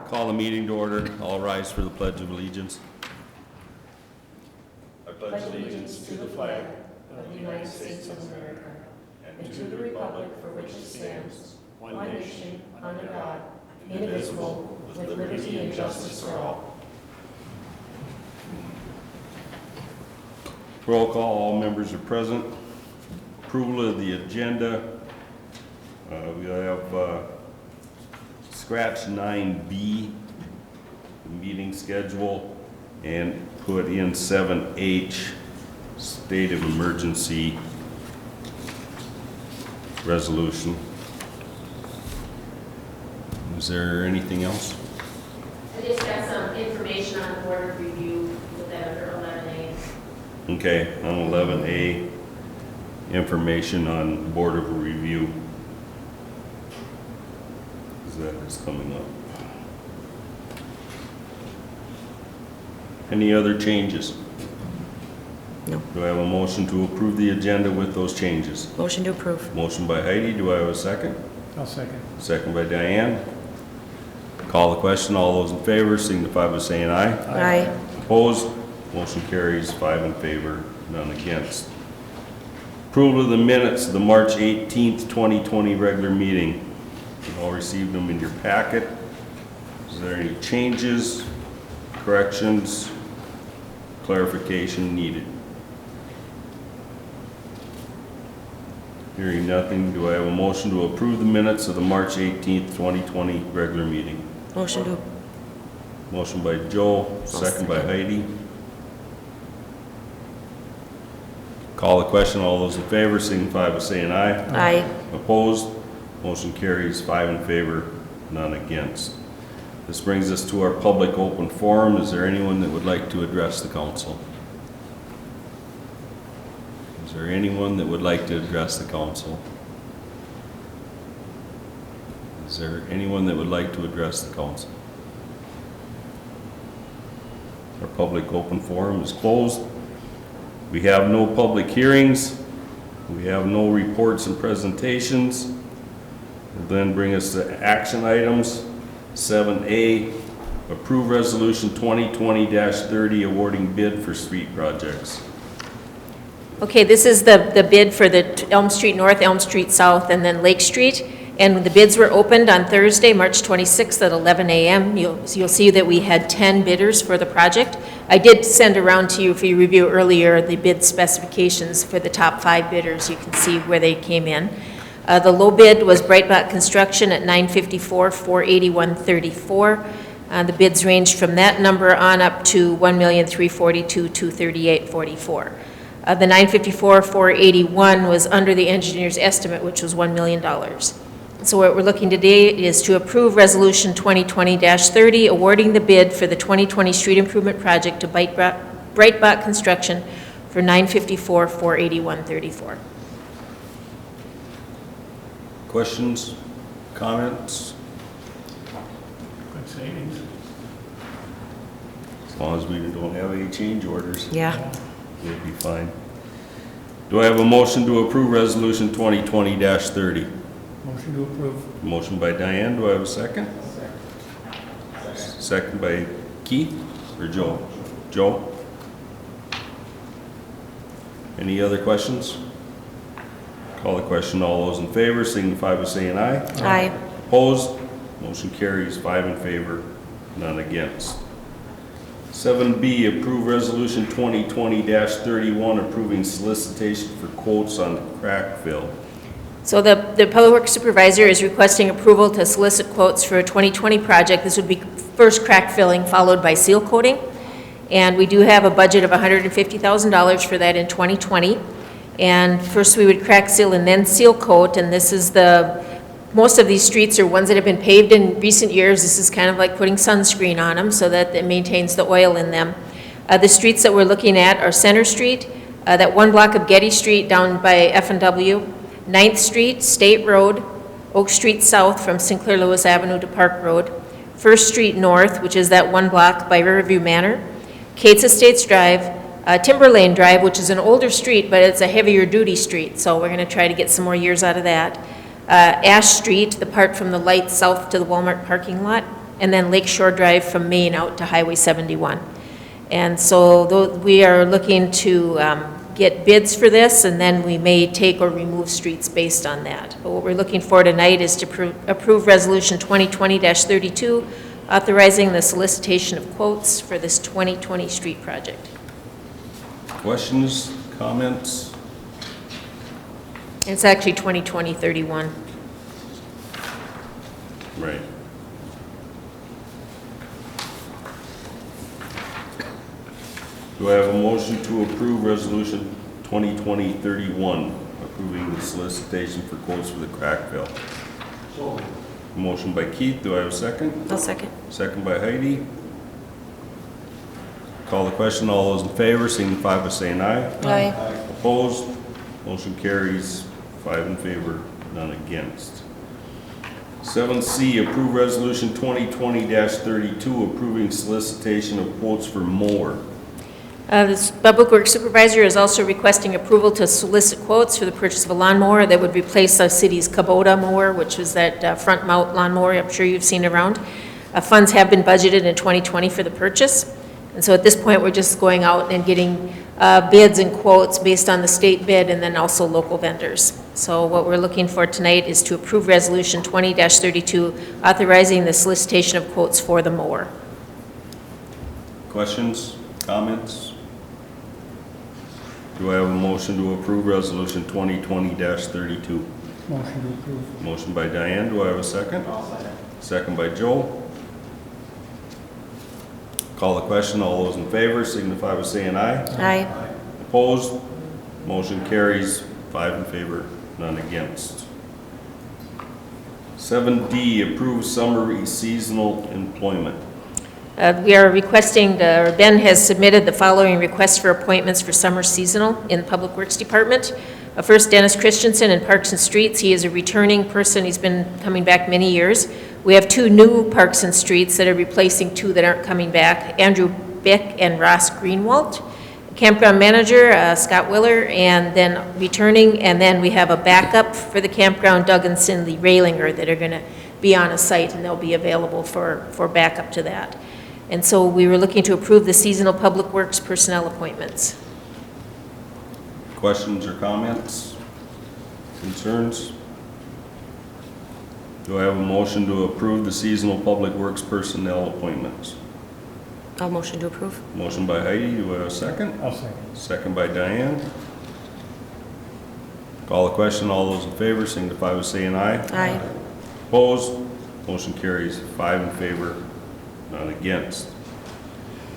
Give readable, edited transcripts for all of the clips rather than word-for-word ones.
Call the meeting to order. All rise for the Pledge of Allegiance. I pledge allegiance to the flag of the United States of America and to the republic for which it stands, one nation, under God, indivisible, with liberty and justice for all. Roll call. All members are present. Approval of the agenda. We have scratch 9B, the meeting schedule, and put in 7H, state of emergency resolution. Is there anything else? I just got some information on the board of review with that under 11A. Okay, on 11A, information on Board of Review. That is coming up. Any other changes? No. Do I have a motion to approve the agenda with those changes? Motion to approve. Motion by Heidi, do I have a second? I'll second. Second by Diane. Call the question, all those in favor signify by saying aye. Aye. Opposed? Motion carries 5 in favor, none against. Approval of the minutes of the March 18th, 2020 regular meeting. You all received them in your packet. Is there any changes, corrections, clarification needed? Hearing nothing, do I have a motion to approve the minutes of the March 18th, 2020 regular meeting? Motion to. Motion by Joe, second by Heidi. Call the question, all those in favor signify by saying aye. Aye. Opposed? Motion carries 5 in favor, none against. This brings us to our public open forum. Is there anyone that would like to address the council? Is there anyone that would like to address the council? Is there anyone that would like to address the council? Our public open forum is closed. We have no public hearings. We have no reports and presentations. Will then bring us to action items. 7A, approve resolution 2020-30 awarding bid for street projects. Okay, this is the bid for the Elm Street North, Elm Street South, and then Lake Street. And the bids were opened on Thursday, March 26th at 11 a.m. You'll see that we had 10 bidders for the project. I did send around to you for your review earlier the bid specifications for the top 5 bidders. You can see where they came in. The low bid was Breitbart Construction at $954, $481.34. The bids ranged from that number on up to $1,342,238.44. The $954, $481 was under the engineer's estimate, which was $1 million. So what we're looking today is to approve Resolution 2020-30, awarding the bid for the 2020 street improvement project to Breitbart Construction for $954, $481.34. Questions, comments? Good savings. As long as we don't have any change orders, Yeah. we'll be fine. Do I have a motion to approve resolution 2020-30? Motion to approve. Motion by Diane, do I have a second? Second by Keith or Joe? Joe? Any other questions? Call the question, all those in favor signify by saying aye. Aye. Opposed? Motion carries 5 in favor, none against. 7B, approve resolution 2020-31 approving solicitation for quotes on crack fill. So the Public Works Supervisor is requesting approval to solicit quotes for a 2020 project. This would be first crack filling followed by seal coating. And we do have a budget of $150,000 for that in 2020. And first we would crack seal and then seal coat, and this is most of these streets are ones that have been paved in recent years. This is kind of like putting sunscreen on them so that it maintains the oil in them. The streets that we're looking at are Center Street, that one block of Getty Street down by F&W, 9th Street, State Road, Oak Street South from Sinclair Lewis Avenue to Park Road, 1st Street North, which is that one block by Riverview Manor, Kate's Estates Drive, Timber Lane Drive, which is an older street, but it's a heavier duty street, so we're going to try to get some more years out of that. Ash Street, the part from the light south to the Walmart parking lot, and then Lakeshore Drive from Main out to Highway 71. And so we are looking to get bids for this, and then we may take or remove streets based on that. But what we're looking for tonight is to approve Resolution 2020-32, authorizing the solicitation of quotes for this 2020 street project. Questions, comments? It's actually 2020-31. Right. Do I have a motion to approve Resolution 2020-31, approving the solicitation for quotes for the crack fill? So. Motion by Keith, do I have a second? I'll second. Second by Heidi. Call the question, all those in favor signify by saying aye. Aye. Opposed? Motion carries 5 in favor, none against. 7C, approve Resolution 2020-32, approving solicitation of quotes for mower. This Public Works Supervisor is also requesting approval to solicit quotes for the purchase of a lawnmower that would replace the city's Kubota mower, which was that front mount lawnmower I'm sure you've seen around. Funds have been budgeted in 2020 for the purchase. And so at this point, we're just going out and getting bids and quotes based on the state bid and then also local vendors. So what we're looking for tonight is to approve Resolution 20-32, authorizing the solicitation of quotes for the mower. Questions, comments? Do I have a motion to approve Resolution 2020-32? Motion to approve. Motion by Diane, do I have a second? Second by Joe. Call the question, all those in favor signify by saying aye. Aye. Opposed? Motion carries 5 in favor, none against. 7D, approve summary seasonal employment. We are requesting, Ben has submitted the following requests for appointments for summer seasonal in the Public Works Department. First, Dennis Christensen in Parks and Streets. He is a returning person. He's been coming back many years. We have 2 new Parks and Streets that are replacing 2 that aren't coming back, Andrew Bick and Ross Greenwald. Campground manager, Scott Willer, and then returning, and then we have a backup for the campground, Doug and Cindy Railinger, that are going to be on a site, and they'll be available for backup to that. And so we were looking to approve the seasonal Public Works personnel appointments. Questions or comments? Concerns? Do I have a motion to approve the seasonal Public Works personnel appointments? I'll motion to approve. Motion by Heidi, do I have a second? I'll second. Second by Diane. Call the question, all those in favor signify by saying aye. Aye. Opposed? Motion carries 5 in favor, none against.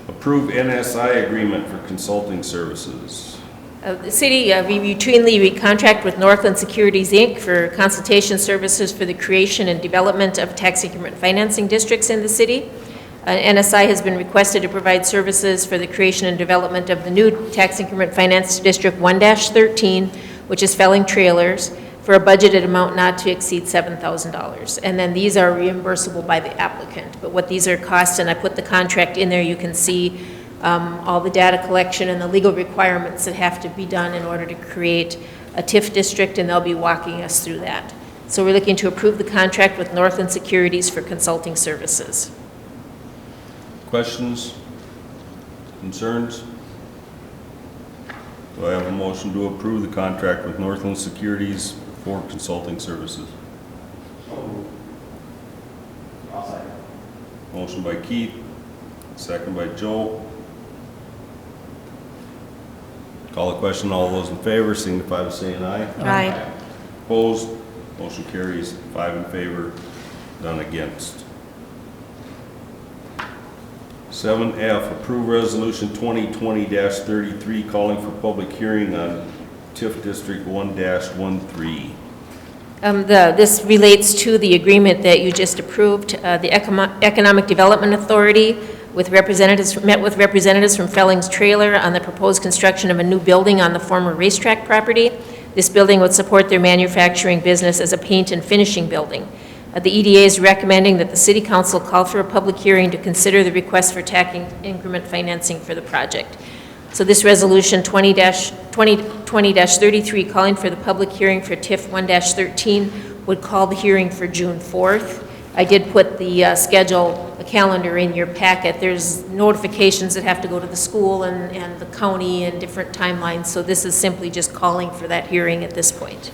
Approve NSI agreement for consulting services. The city, we routinely contract with Northland Securities, Inc. for consultation services for the creation and development of tax increment financing districts in the city. NSI has been requested to provide services for the creation and development of the new tax increment finance district 1-13, which is Felling Trailers, for a budgeted amount not to exceed $7,000. And then these are reimbursable by the applicant. But what these are costs, and I put the contract in there, you can see all the data collection and the legal requirements that have to be done in order to create a TIF district, and they'll be walking us through that. So we're looking to approve the contract with Northland Securities for consulting services. Questions? Concerns? Do I have a motion to approve the contract with Northland Securities for consulting services? Motion by Keith, second by Joe. Call the question, all those in favor signify by saying aye. Aye. Opposed? Motion carries 5 in favor, none against. 7F, approve resolution 2020-33 calling for public hearing on TIF District 1-13. This relates to the agreement that you just approved. The Economic Development Authority met with representatives from Fellings Trailer on the proposed construction of a new building on the former racetrack property. This building would support their manufacturing business as a paint and finishing building. The EDA is recommending that the City Council call for a public hearing to consider the request for tax increment financing for the project. So this resolution 2020-33 calling for the public hearing for TIF 1-13 would call the hearing for June 4th. I did put the schedule, the calendar in your packet. There's notifications that have to go to the school and the county and different timelines, so this is simply just calling for that hearing at this point.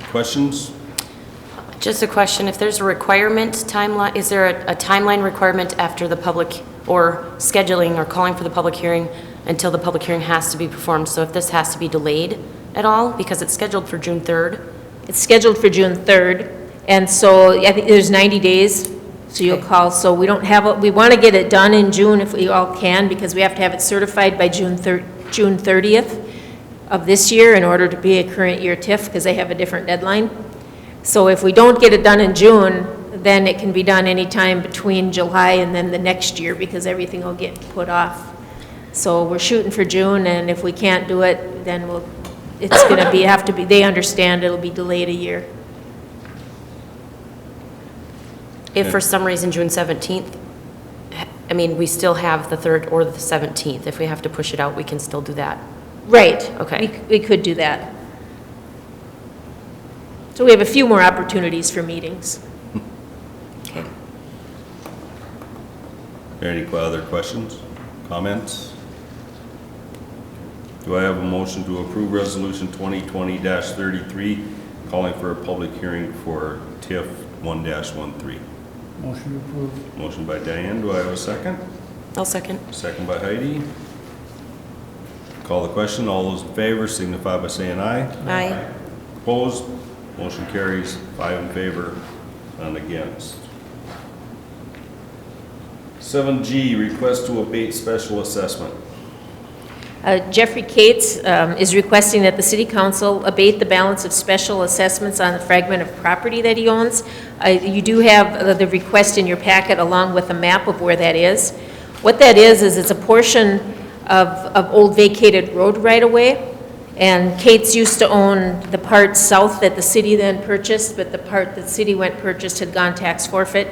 Questions? Just a question, if there's a requirement timeline, is there a timeline requirement after the public, or scheduling or calling for the public hearing until the public hearing has to be performed? So if this has to be delayed at all, because it's scheduled for June 3rd? It's scheduled for June 3rd, and so I think there's 90 days, so you'll Okay. call. So we don't have, we want to get it done in June if we all can, because we have to have it certified by June 30th of this year in order to be a current year TIF, because they have a different deadline. So if we don't get it done in June, then it can be done anytime between July and then the next year, because everything will get put off. So we're shooting for June, and if we can't do it, then it's gonna be, have to be, they understand it'll be delayed a year. If for some reason June 17th, I mean, we still have the 3rd or the 17th. If we have to push it out, we can still do that. Right. Okay. We could do that. So we have a few more opportunities for meetings. Okay. Any other questions, comments? Do I have a motion to approve Resolution 2020-33, calling for a public hearing for TIF 1-13? Motion to approve. Motion by Diane, do I have a second? I'll second. Second by Heidi. Call the question, all those in favor signify by saying aye. Aye. Opposed? Motion carries, 5 in favor, none against. 7G, request to abate special assessment. Jeffrey Cates is requesting that the city council abate the balance of special assessments on the fragment of property that he owns. You do have the request in your packet along with a map of where that is. What that is it's a portion of old vacated road right-of-way. And Cates used to own the part south that the city then purchased, but the part that the city went purchased had gone tax forfeit.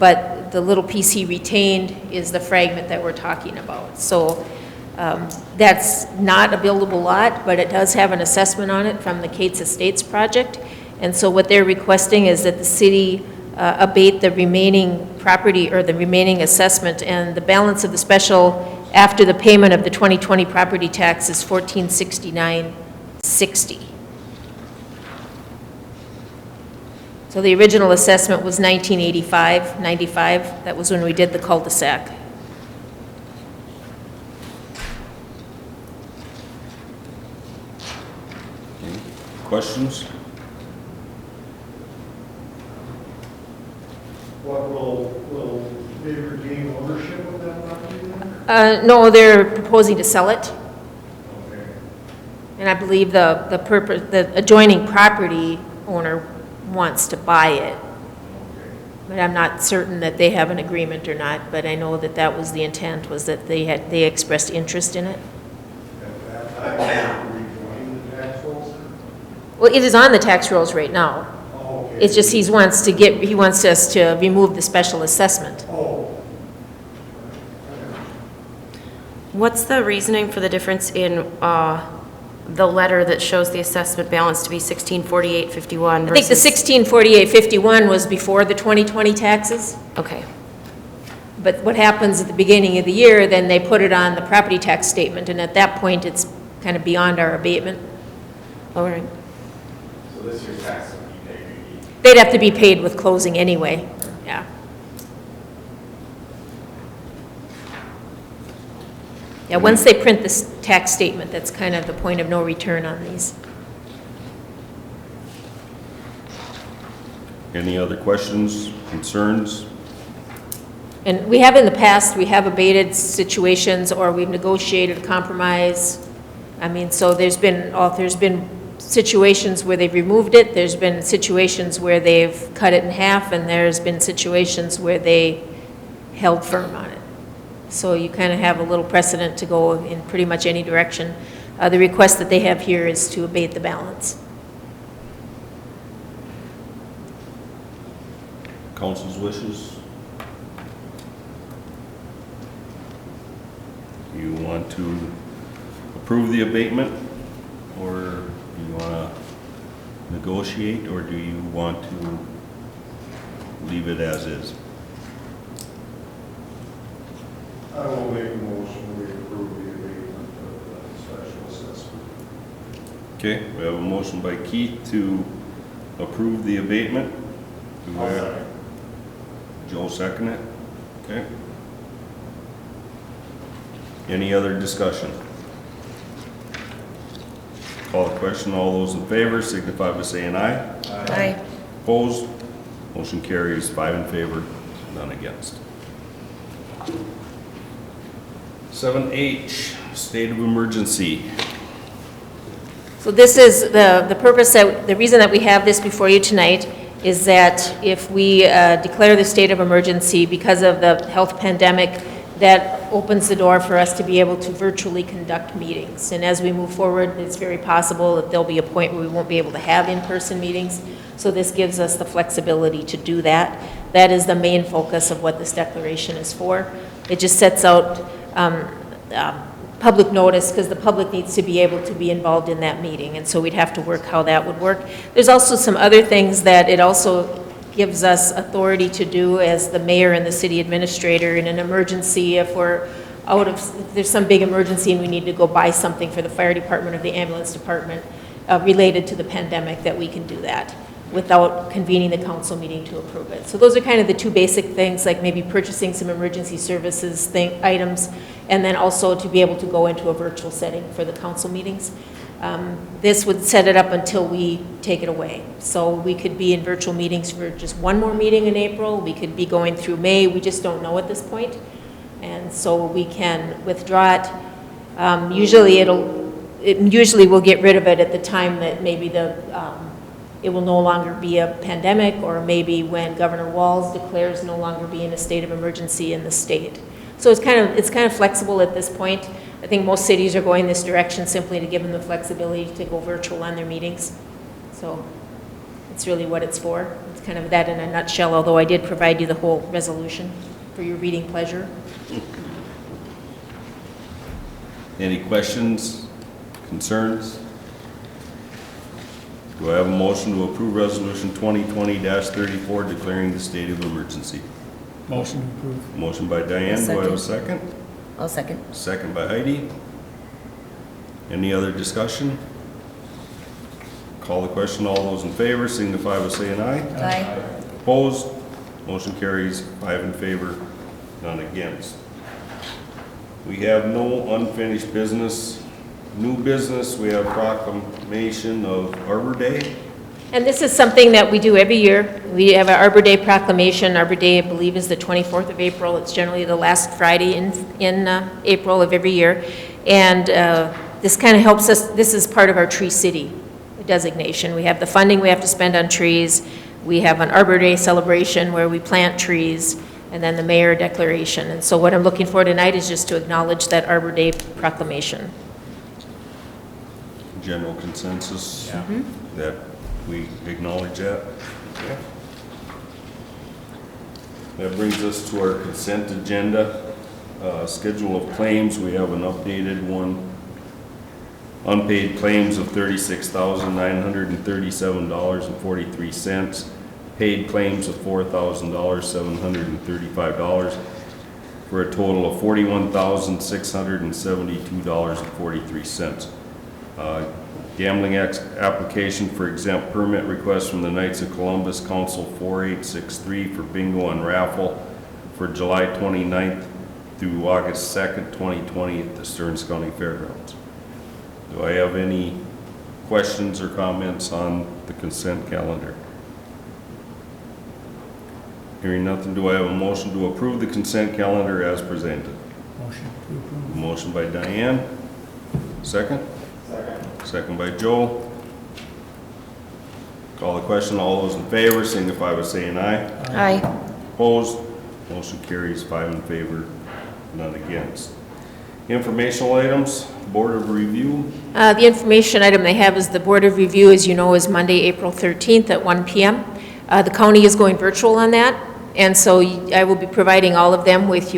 But the little piece he retained is the fragment that we're talking about. So that's not a buildable lot, but it does have an assessment on it from the Cates Estates project. And so what they're requesting is that the city abate the remaining property or the remaining assessment, and the balance of the special after the payment of the 2020 property tax is $1469.60. So the original assessment was $1985.95. That was when we did the cul-de-sac. Okay. Questions? What will they regain ownership of that property then? No, they're proposing to sell it. Okay. And I believe the adjoining property owner wants to buy it. But I'm not certain that they have an agreement or not, but I know that that was the intent, was that they expressed interest in it. At that time, they were rejoining the tax rolls? Well, it is on the tax rolls right now. Oh, okay. It's just he wants us to remove the special assessment. Oh. What's the reasoning for the difference in the letter that shows the assessment balance to be $1648.51 I think the versus? $1648.51 was before the 2020 taxes, Okay, but what happens at the beginning of the year, then they put it on the property tax statement, and at that point, it's kind of beyond our abatement. all right. So this year's tax will be paid. They'd have to be paid with closing anyway, yeah. Yeah, once they print this tax statement, that's kind of the point of no return on these. Any other questions, concerns? And we have in the past, we have abated situations, or we've negotiated a compromise. I mean, so there's been situations where they've removed it, there's been situations where they've cut it in half, and there's been situations where they held firm on it. So you kind of have a little precedent to go in pretty much any direction. The request that they have here is to abate the balance. Council's wishes? You want to approve the abatement, or you want to negotiate, or do you want to leave it as is? I will make a motion, we approve the abatement of the special assessment. Okay, we have a motion by Keith to approve the abatement. Do I have- Joe second it? Okay. Any other discussion? Call the question, all those in favor signify by saying aye. Aye. Opposed? Motion carries 5 in favor, none against. 7H, state of emergency. So this is the purpose, the reason that we have this before you tonight is that if we declare the state of emergency because of the health pandemic, that opens the door for us to be able to virtually conduct meetings. And as we move forward, it's very possible that there'll be a point where we won't be able to have in-person meetings. So this gives us the flexibility to do that. That is the main focus of what this declaration is for. It just sets out public notice, because the public needs to be able to be involved in that meeting, and so we'd have to work how that would work. There's also some other things that it also gives us authority to do as the mayor and the city administrator in an emergency. If we're if there's some big emergency and we need to go buy something for the fire department or the ambulance department related to the pandemic, that we can do that without convening the council meeting to approve it. So those are kind of the two basic things, like maybe purchasing some emergency services items, and then also to be able to go into a virtual setting for the council meetings. This would set it up until we take it away. So we could be in virtual meetings for just one more meeting in April. We could be going through May. We just don't know at this point. And so we can withdraw it. Usually we'll get rid of it at the time that maybe it will no longer be a pandemic, or maybe when Governor Walz declares no longer be in a state of emergency in the state. So it's kind of flexible at this point. I think most cities are going this direction simply to give them the flexibility to go virtual on their meetings. So it's really what it's for. It's kind of that in a nutshell, although I did provide you the whole resolution for your reading pleasure. Any questions, concerns? Do I have a motion to approve resolution 2020-34 declaring the state of emergency? Motion approved. Motion by Diane, do I have a second? I'll second. Second by Heidi. Any other discussion? Call the question, all those in favor signify by saying aye. Aye. Opposed? Motion carries 5 in favor, none against. We have no unfinished business. New business, we have proclamation of Arbor Day. And this is something that we do every year. We have an Arbor Day proclamation. Arbor Day, I believe, is the 24th of April. It's generally the last Friday in April of every year. And this kind of helps us. This is part of our Tree City designation. We have the funding we have to spend on trees. We have an Arbor Day celebration where we plant trees, and then the mayor declaration. And so what I'm looking for tonight is just to acknowledge that Arbor Day proclamation. General consensus that we acknowledge that. Okay. That brings us to our consent agenda. Schedule of claims, we have an updated one. Unpaid claims of $36,937.43. Paid claims of $4,735 for a total of $41,672.43. Gambling application for exempt permit request from the Knights of Columbus Council 4863 for bingo and raffle for July 29th through August 2nd, 2020 at the Stearns County Fairgrounds. Do I have any questions or comments on the consent calendar? Hearing nothing, do I have a motion to approve the consent calendar as presented? Motion to approve. Motion by Diane. Second? Second by Joe. Call the question, all those in favor signify by saying aye. Aye. Opposed? Motion carries 5 in favor, none against. Informational items, Board of Review. The information item they have is the Board of Review, as you know, is Monday, April 13th at 1 p.m. The county is going virtual on that, and so I will be providing all of them with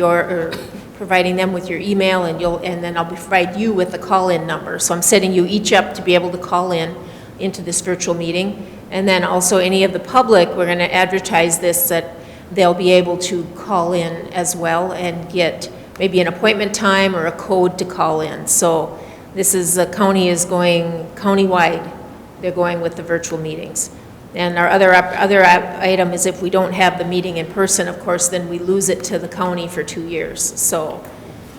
providing them with your email, and then I'll provide you with the call-in number. So I'm setting you each up to be able to call in into this virtual meeting. And then also any of the public, we're going to advertise this, that they'll be able to call in as well and get maybe an appointment time or a code to call in. So this is, the county is going countywide. They're going with the virtual meetings. And our other item is if we don't have the meeting in person, of course, then we lose it to the county for 2 years. So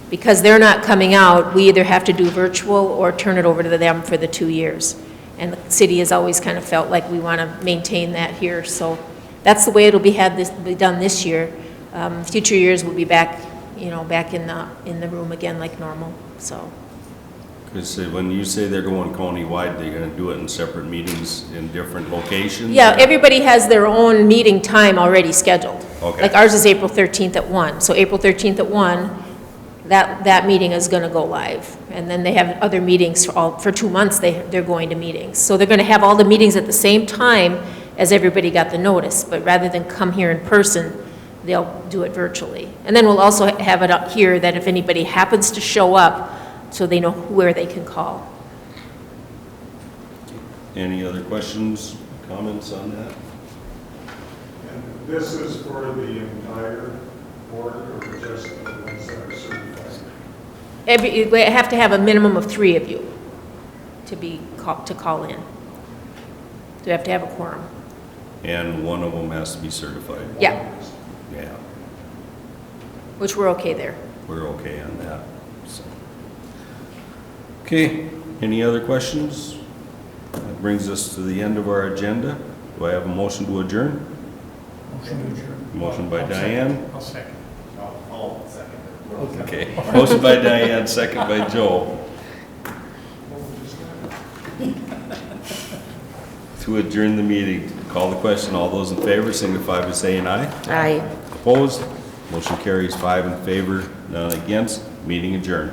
because they're not coming out, we either have to do virtual or turn it over to them for the 2 years. And the city has always kind of felt like we want to maintain that here. So that's the way it'll be done this year. Future years we'll be back, back in the room again like normal. So. Because when you say they're going county-wide, they're going to do it in separate meetings in different locations? Yeah, everybody has their own meeting time already scheduled. Okay. Like ours is April 13th at 1. So April 13th at 1, that meeting is going to go live. And then they have other meetings for 2 months, they're going to meetings. So they're going to have all the meetings at the same time as everybody got the notice. But rather than come here in person, they'll do it virtually. And then we'll also have it up here that if anybody happens to show up, so they know where they can call. Any other questions, comments on that? And this is for the entire board or just the ones that are certified? We have to have a minimum of 3 of you to call in. So we have to have a quorum. And one of them has to be certified? Yeah, Yeah, which we're okay there. we're okay on that, so. Okay, any other questions? That brings us to the end of our agenda. Do I have a motion to adjourn? Motion to adjourn. Motion by Diane. I'll second. I'll second it. Okay, motion by Diane, second by Joe. To adjourn the meeting, call the question. All those in favor signify by saying aye. Aye. Opposed? Motion carries 5 in favor, none against. Meeting adjourned.